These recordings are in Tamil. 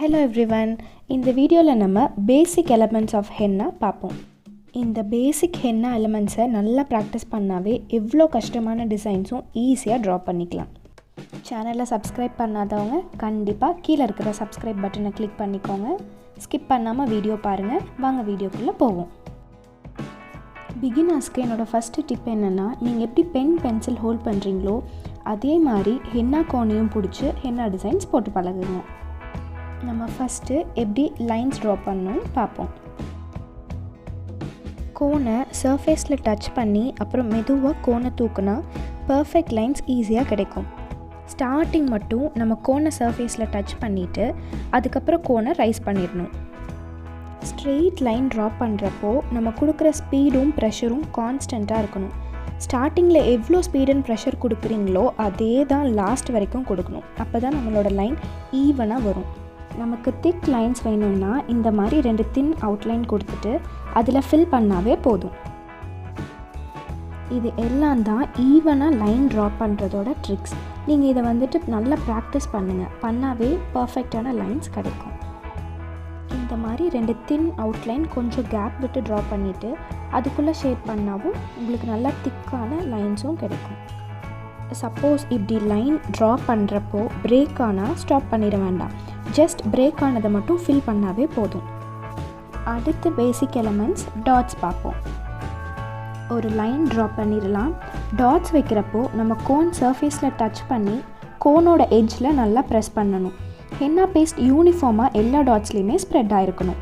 Hello everyone. In the video la nama basic elements of henna paapom. In the basic henna elements nalla practice pannave evlo kashtamana designs easy draw panikalam. Channel la subscribe pannadavanga kandipa keela irukra subscribe button click pannikonga. Skip pannama video paarenga. Vaanga video kulla povom. Beginners ku enoda first tip enna neenga eppadi pen pencil hold pandringlo adhe mari henna koniyum pudichu henna designs potu palagunga. நம்ம ஃபஸ்ட்டு எப்படி லைன்ஸ் ட்ரா பண்ணணும்னு பார்ப்போம். கோனை சர்ஃபேஸில் டச் பண்ணி அப்புறம் மெதுவாக கோனை தூக்குனா பர்ஃபெக்ட் லைன்ஸ் ஈஸியாக கிடைக்கும். ஸ்டார்டிங் மட்டும் நம்ம கோனை சர்ஃபேஸில் டச் பண்ணிவிட்டு அதுக்கப்புறம் கோனை ரைஸ் பண்ணிடணும். ஸ்ட்ரெயிட் லைன் ட்ரா பண்ணுறப்போ நம்ம கொடுக்குற ஸ்பீடும் ப்ரெஷரும் கான்ஸ்டண்ட்டாக இருக்கணும். ஸ்டார்டிங்கில் எவ்வளோ ஸ்பீட் அண்ட் ப்ரெஷர் கொடுக்குறீங்களோ அதே தான் லாஸ்ட் வரைக்கும் கொடுக்கணும். அப்போ தான் நம்மளோட லைன் ஈவனாக வரும். நமக்கு திக் லைன்ஸ் வேணும்னா இந்த மாதிரி 2 தின் அவுட்லைன் கொடுத்துட்டு அதில் ஃபில் பண்ணாவே போதும். இது எல்லாம் தான் ஈவனாக லைன் ட்ரா பண்ணுறதோட ட்ரிக்ஸ். நீங்கள் இதை நல்லா ப்ராக்டிஸ் பண்ணுங்கள். பண்ணாவே பர்ஃபெக்டான லைன்ஸ் கிடைக்கும். இந்த மாதிரி 2 தின் அவுட்லைன் கொஞ்சம் கேப் விட்டு ட்ரா பண்ணிவிட்டு அதுக்குள்ளே ஷேட் பண்ணாவும் உங்களுக்கு நல்லா திக்கான லைன்ஸும் கிடைக்கும். சப்போஸ் இப்படி லைன் ட்ரா பண்ணுறப்போ பிரேக் ஆனால் ஸ்டாப் பண்ணிட வேண்டாம். ஜஸ்ட் பிரேக் ஆனதை மட்டும் ஃபில் பண்ணாவே போதும். அடுத்து பேசிக் எலமெண்ட்ஸ் டாட்ஸ் பார்ப்போம். ஒரு லைன் ட்ரா பண்ணிடலாம். டாட்ஸ் வைக்கிறப்போ நம்ம கோன் சர்ஃபேஸில் டச் பண்ணி கோனோட எட்ஜில் நல்லா ப்ரெஸ் பண்ணணும். ஹென்னா பேஸ்ட் யூனிஃபார்மாக எல்லா டாட்ஸ்லேயுமே ஸ்ப்ரெட் ஆகிருக்கணும்.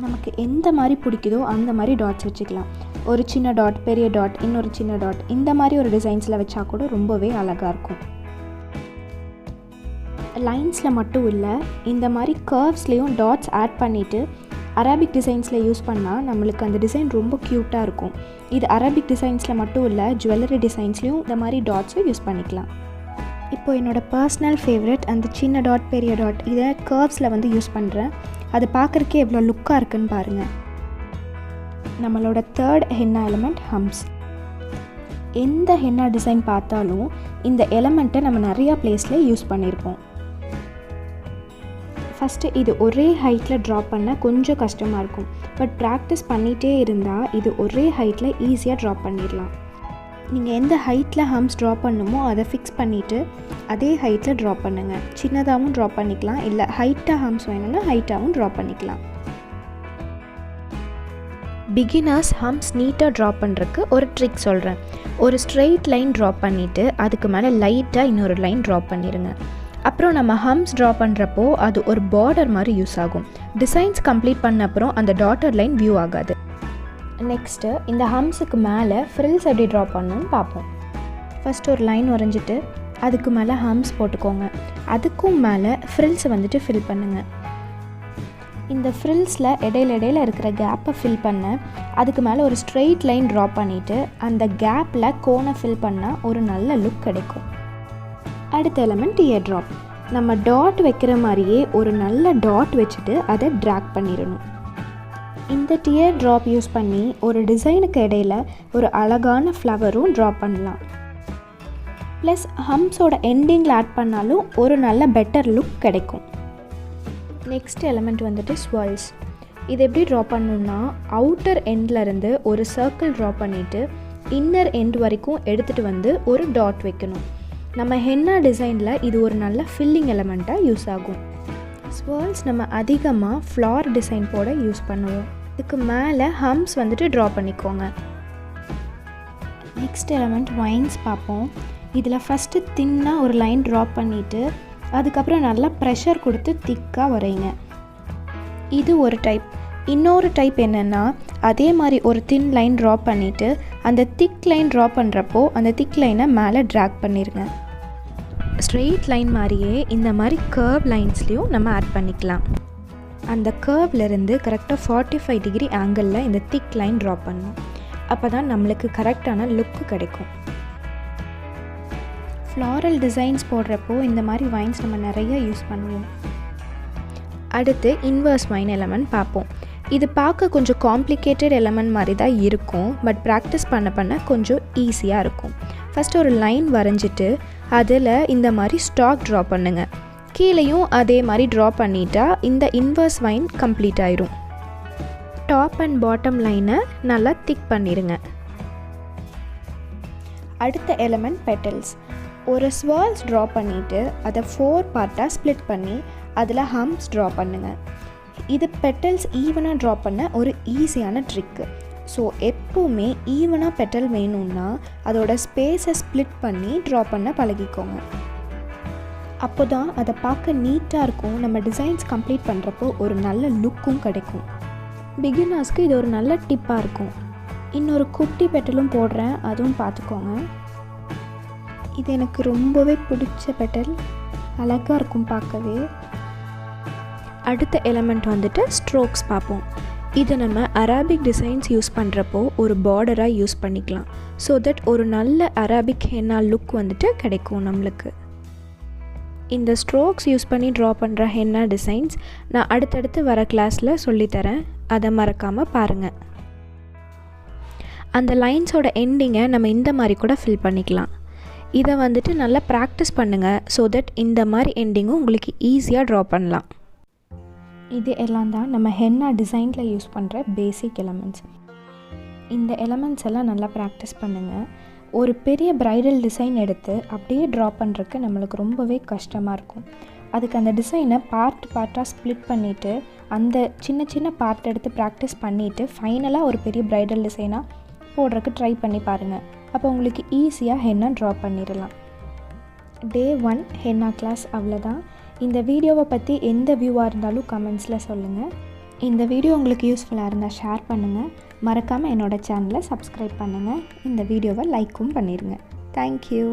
நமக்கு எந்த மாதிரி பிடிக்குதோ அந்த மாதிரி டாட்ஸ் வச்சுக்கலாம். ஒரு சின்ன டாட், பெரிய டாட், இன்னொரு சின்ன டாட், இந்த மாதிரி ஒரு டிசைன்ஸில் வச்சா கூட ரொம்பவே அழகாக இருக்கும். லைன்ஸில் மட்டும் இல்லை, இந்த மாதிரி கர்வ்ஸ்லேயும் டாட்ஸ் ஆட் பண்ணிவிட்டு அரபிக் டிசைன்ஸில் யூஸ் பண்ணால் நம்மளுக்கு அந்த டிசைன் ரொம்ப க்யூட்டாக இருக்கும். இது அரபிக் டிசைன்ஸில் மட்டும் இல்லை, ஜுவல்லரி டிசைன்ஸ்லேயும் இந்த மாதிரி டாட்ஸும் யூஸ் பண்ணிக்கலாம். இப்போது என்னோடய பர்சனல் ஃபேவரட் அந்த சின்ன டாட், பெரிய டாட், இதை கர்வ்ஸில் யூஸ் பண்ணுறேன். அது பார்க்குறக்கே எவ்வளோ லுக்காக இருக்குன்னு பாருங்கள். நம்மளோட தேர்ட் ஹென்னா எலமெண்ட் ஹம்ஸ். எந்த ஹென்னா டிசைன் பார்த்தாலும் இந்த எலமெண்ட்டை நம்ம நிறையா பிளேஸில் யூஸ் பண்ணியிருப்போம். ஃபஸ்ட்டு இது ஒரே ஹைட்டில் ட்ரா பண்ண கொஞ்சம் கஷ்டமாக இருக்கும். பட் ப்ராக்டிஸ் பண்ணிகிட்டே இருந்தால் இது ஒரே ஹைட்டில் ஈஸியாக ட்ரா பண்ணிடலாம். நீங்கள் எந்த ஹைட்டில் ஹம்ஸ் ட்ரா பண்ணுமோ அதை ஃபிக்ஸ் பண்ணிவிட்டு அதே ஹைட்டில் ட்ரா பண்ணுங்கள். சின்னதாகவும் ட்ரா பண்ணிக்கலாம், இல்லை ஹைட்டாக ஹம்ஸ் வேணும்னா ஹைட்டாகவும் ட்ரா பண்ணிக்கலாம். பிகினர்ஸ் ஹம்ஸ் நீட்டாக ட்ரா பண்ணுறதுக்கு ஒரு ட்ரிக் சொல்கிறேன். ஒரு ஸ்ட்ரெயிட் லைன் ட்ரா பண்ணிவிட்டு அதுக்கு மேலே லைட்டாக இன்னொரு லைன் ட்ரா பண்ணிடுங்க. அப்புறம் நம்ம ஹம்ஸ் ட்ரா பண்ணுறப்போ அது ஒரு பார்டர் மாதிரி யூஸ் ஆகும். டிசைன்ஸ் கம்ப்ளீட் பண்ண அப்புறம் அந்த டாட்டர் லைன் வியூ ஆகாது. நெக்ஸ்ட்டு இந்த ஹம்ஸுக்கு மேலே ஃப்ரில்ஸ் எப்படி ட்ரா பண்ணணும்னு பார்ப்போம். ஃபஸ்ட்டு ஒரு லைன் வரைஞ்சிட்டு அதுக்கு மேலே ஹம்ஸ் போட்டுக்கோங்க. அதுக்கும் மேலே ஃப்ரில்ஸை ஃபில் பண்ணுங்கள். இந்த ஃப்ரில்ஸில் இடையில இருக்கிற கேப்பை ஃபில் பண்ண அதுக்கு மேலே ஒரு ஸ்ட்ரெயிட் லைன் ட்ரா பண்ணிவிட்டு அந்த கேப்பில் கோனை ஃபில் பண்ணால் ஒரு நல்ல லுக் கிடைக்கும். அடுத்த எலமெண்ட் இயர் ட்ராப். நம்ம டாட் வைக்கிற மாதிரியே ஒரு நல்ல டாட் வச்சுட்டு அதை ட்ராக் பண்ணிடணும். இந்த டியர் ட்ராப் யூஸ் பண்ணி ஒரு டிசைனுக்கு இடையில் ஒரு அழகான ஃப்ளவரும் ட்ரா பண்ணலாம். ப்ளஸ் ஹம்ஸோட எண்டிங்கில் ஆட் பண்ணாலும் ஒரு நல்ல பெட்டர் லுக் கிடைக்கும். Next element swirls. இது எப்படி ட்ரா பண்ணணும்னா அவுட்டர் எண்ட்லேருந்து ஒரு சர்க்கிள் ட்ரா பண்ணிவிட்டு இன்னர் எண்ட் வரைக்கும் எடுத்துகிட்டு ஒரு டாட் வைக்கணும். நம்ம ஹென்னா டிசைனில் இது ஒரு நல்ல ஃபில்லிங் எலமெண்ட்டாக யூஸ் ஆகும். ஸ்வர்ல்ஸ் நம்ம அதிகமாக ஃப்ளார் டிசைன் போட யூஸ் பண்ணுவோம். இதுக்கு மேலே ஹம்ஸ் ட்ரா பண்ணிக்கோங்க. நெக்ஸ்ட் எலமெண்ட் வைன்ஸ் பார்ப்போம். இதில் ஃபஸ்ட்டு தின்னாக ஒரு லைன் ட்ரா பண்ணிவிட்டு அதுக்கப்புறம் நல்லா ப்ரெஷர் கொடுத்து திக்காக வரைங்க. இது ஒரு டைப். இன்னொரு டைப் என்னென்னா அதே மாதிரி ஒரு தின் லைன் ட்ரா பண்ணிவிட்டு அந்த திக் லைன் ட்ரா பண்ணுறப்போ அந்த திக் லைனை மேலே ட்ராக் பண்ணிடுங்க. ஸ்ட்ரெயிட் லைன் மாதிரியே இந்த மாதிரி கர்வ் லைன்ஸ்லேயும் நம்ம ஆட் பண்ணிக்கலாம். அந்த கர்வ்லேருந்து கரெக்டாக 45 டிகிரி ஆங்கிளில் இந்த திக் லைன் ட்ரா பண்ணணும். அப்போ தான் நம்மளுக்கு கரெக்டான லுக்கு கிடைக்கும். ஃப்ளாரல் டிசைன்ஸ் போடுறப்போ இந்த மாதிரி வைன்ஸ் நம்ம நிறைய யூஸ் பண்ணுவோம். அடுத்து இன்வர்ஸ் வைன் எலமெண்ட் பார்ப்போம். இது பார்க்க கொஞ்சம் காம்ப்ளிகேட்டட் எலமெண்ட் மாதிரி தான் இருக்கும். பட் ப்ராக்டிஸ் பண்ண கொஞ்சம் ஈஸியாக இருக்கும். ஃபஸ்ட்டு ஒரு லைன் வரைஞ்சிட்டு அதில் இந்த மாதிரி ஸ்டாக் ட்ரா பண்ணுங்கள். கீழேயும் அதே மாதிரி ட்ரா பண்ணிட்டா இந்த இன்வர்ஸ் வைன் கம்ப்ளீட் ஆயிரும். டாப் அண்ட் பாட்டம் லைனை நல்லா திக் பண்ணிடுங்க. அடுத்த எலிமெண்ட் பெட்டல்ஸ். ஒரு ஸ்வர்ல்ஸ் ட்ரா பண்ணிவிட்டு அதை 4 பார்ட்டாக ஸ்ப்ளிட் பண்ணி அதில் ஹம்ப்ஸ் ட்ரா பண்ணுங்கள். இது பெட்டல்ஸ் ஈவனாக ட்ரா பண்ண ஒரு ஈஸியான ட்ரிக்கு. ஸோ எப்போவுமே ஈவனாக பெட்டல் வேணும்னா அதோட ஸ்பேஸை ஸ்ப்ளிட் பண்ணி ட்ரா பண்ண பழகிக்கோங்க. அப்போ தான் அதை பார்க்க நீட்டாக இருக்கும். நம்ம டிசைன்ஸ் கம்ப்ளீட் பண்ணுறப்போ ஒரு நல்ல லுக்கும் கிடைக்கும். பிகினர்ஸ்க்கு இது ஒரு நல்ல டிப்பாக இருக்கும். இன்னொரு குட்டி பெட்டலும் போடுறேன், அதுவும் பார்த்துக்கோங்க. இது எனக்கு ரொம்பவே பிடிச்ச பெட்டல், அழகாக இருக்கும் பார்க்கவே. அடுத்த எலிமெண்ட் வந்துட்டு ஸ்ட்ரோக்ஸ் பார்ப்போம். இதை நம்ம அரபிக் டிசைன்ஸ் யூஸ் பண்ணுறப்போ ஒரு பார்டராக யூஸ் பண்ணிக்கலாம். ஸோ தட் ஒரு நல்ல அரபிக் ஹென்னா லுக் வந்துட்டு கிடைக்கும் நம்மளுக்கு. இந்த ஸ்ட்ரோக்ஸ் யூஸ் பண்ணி ட்ரா பண்ணுற ஹென்னா டிசைன்ஸ் நான் அடுத்தடுத்து வர கிளாஸில் சொல்லித்தரேன், அதை மறக்காமல் பாருங்கள். அந்த லைன்ஸோட எண்டிங்கை நம்ம இந்த மாதிரி கூட ஃபில் பண்ணிக்கலாம். இதை வந்துட்டு நல்லா ப்ராக்டிஸ் பண்ணுங்கள். ஸோ தட் இந்த மாதிரி எண்டிங்கும் உங்களுக்கு ஈஸியாக ட்ரா பண்ணலாம். இது எல்லாம் தான் நம்ம ஹென்னா டிசைனில் யூஸ் பண்ணுற பேசிக் எலமெண்ட்ஸ். இந்த எலமெண்ட்ஸ் எல்லாம் நல்லா ப்ராக்டிஸ் பண்ணுங்கள். ஒரு பெரிய ப்ரைடல் டிசைன் எடுத்து அப்படியே ட்ரா பண்ணுறதுக்கு நம்மளுக்கு ரொம்பவே கஷ்டமாக இருக்கும். அதுக்கு அந்த டிசைனை பார்ட்டாக ஸ்ப்ளிட் பண்ணிவிட்டு அந்த சின்ன சின்ன பார்ட் எடுத்து ப்ராக்டிஸ் பண்ணிவிட்டு ஃபைனலாக ஒரு பெரிய ப்ரைடல் டிசைனாக போடுறதுக்கு ட்ரை பண்ணி பாருங்கள். அப்போ உங்களுக்கு ஈஸியாக ஹென்னா ட்ரா பண்ணிடலாம். Day 1 ஹென்னா கிளாஸ் அவ்வளோதான். இந்த வீடியோவை பற்றி எந்த வியூவாக இருந்தாலும் கமெண்ட்ஸில் சொல்லுங்கள். இந்த வீடியோ உங்களுக்கு யூஸ்ஃபுல்லாக இருந்தால் ஷேர் பண்ணுங்கள். மறக்காமல் என்னோடய சேனலை சப்ஸ்கிரைப் பண்ணுங்கள். இந்த வீடியோவை லைக்கும் பண்ணிடுங்க. தேங்க்யூ.